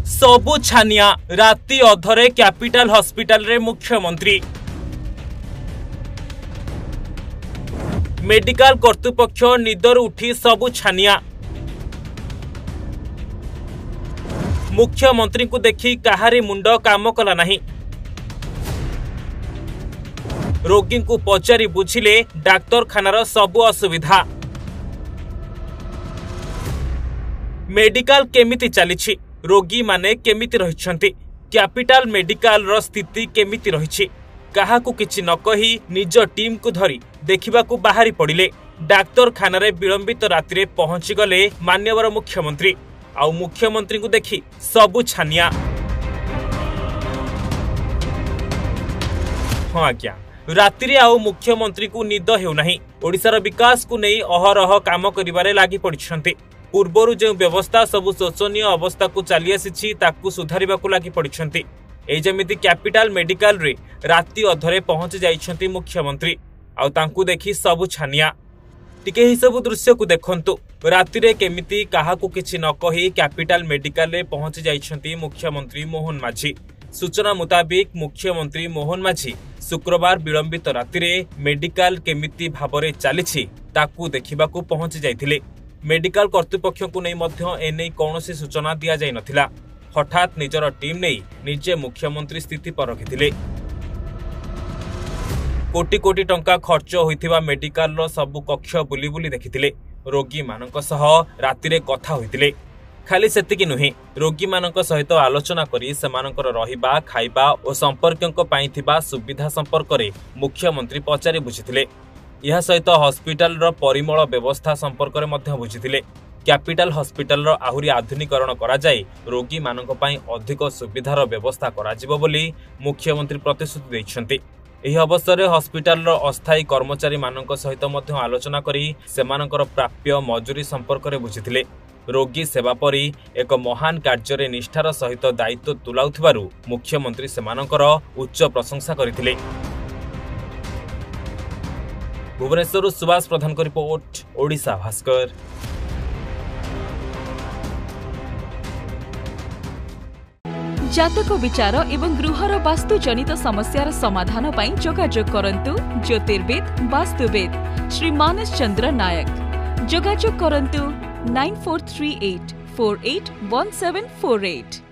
सबु छानिया राति अधरे capital hospital रे मुख्यमंत्री मेडिकल कर्तृपक्ष निदर उठी सबु छानिया मुख्यमंत्री को देखी काहारी मुंड काम कला नहीं। रोगी को पचारि बुझिले डाक्तरखानार सबु असुविधा मेडिकल केमिति चली रोगी माने केमिति रहिछंती कैपिटल मेडिकल रो स्थिति केमिति रहिछि काहाकू किछि न कही निज टीम को धरी देखिबाकू बाहरी पड़िले। डाक्तरखाना रे विलंबित राति रे पहुंची गले मान्यवर मुख्यमंत्री आउ मुख्यमंत्री को देखी सबु छानिया। हाँ आज्ञा राति रे आउ मुख्यमंत्री को निद हेउ नाही। ओडिशार विकास को नहीं अहरह काम करिबारे लागि पड़िछंती। पूर्वरु जो व्यवस्था सबु शोचनीय अवस्था को चली आसी ताकू सुधारिबाकू लागि पड़िछंती। ए जेमिति कैपिटल मेडिकल रे राति अधरे पहुंची जाइछंती मुख्यमंत्री आउ तांकू देखि सबु छानिया। टिके ही सब दृश्य को देखंतु राति रे केमिति काहाकू किछि न कही कैपिटल मेडिकल रे पहुंची जाइछंती मुख्यमंत्री मोहन माझी। सूचना मुताबिक मुख्यमंत्री मोहन माझी शुक्रवार विलंबित राति रे मेडिकल केमिति भाबरे चलीछि ताकू देखिबाकू पहुंची जाइथिले। मेडिकल कर्तृपक्ष को नहीं मध्य एने कौनसी सूचना दिया जाय नथिला। हठात निजर टीम नहीं निजे मुख्यमंत्री स्थिति पर रखिथिले। कोटी कोटी टंका खर्च होइथिबा मेडिकल रो सबु कक्ष बुली बुली देखिथिले। रोगी मानक सह राति रे कथा होइथिले। खाली सेतिकी नुहे रोगी मानक सहित आलोचना करी सेमानकर रहिबा खाइबा और संपर्कक पई थिबा सुविधा संपर्क रे मुख्यमंत्री पचारि बुझिथिले। यह सहित हॉस्पिटल रो परिमल व्यवस्था संपर्क में मध्य बुझिथिले। कैपिटल हॉस्पिटल रो आहुरी आधुनिकरण करा जाय रोगी मानक पई अधिक सुविधार व्यवस्था करा जिवो बोली मुख्यमंत्री प्रतिश्रुति दैछंती। एही अवसर रे हॉस्पिटल रो अस्थायी कर्मचारी मानक सहित मध्य आलोचना करी सेमानकर प्राप्य मजूरी संपर्क में बुझिथिले। रोगी सेवा परी एक महान कार्य रे निष्ठार सहित दायित्व तुलाउथिबारु मुख्यमंत्री सेमानकर उच्च प्रशंसा करिथिले। भुवनेश्वर सुभाष प्रधान को रिपोर्ट ओडिशा भास्कर। जातक विचार एवं गृहर वास्तु जनित समस्यार समाधान पई जोगाजोग करंतु ज्योतिर्वेद वास्तुवेद श्री मानस चंद्र नायक। जोगाजोग करंतु 9438481748।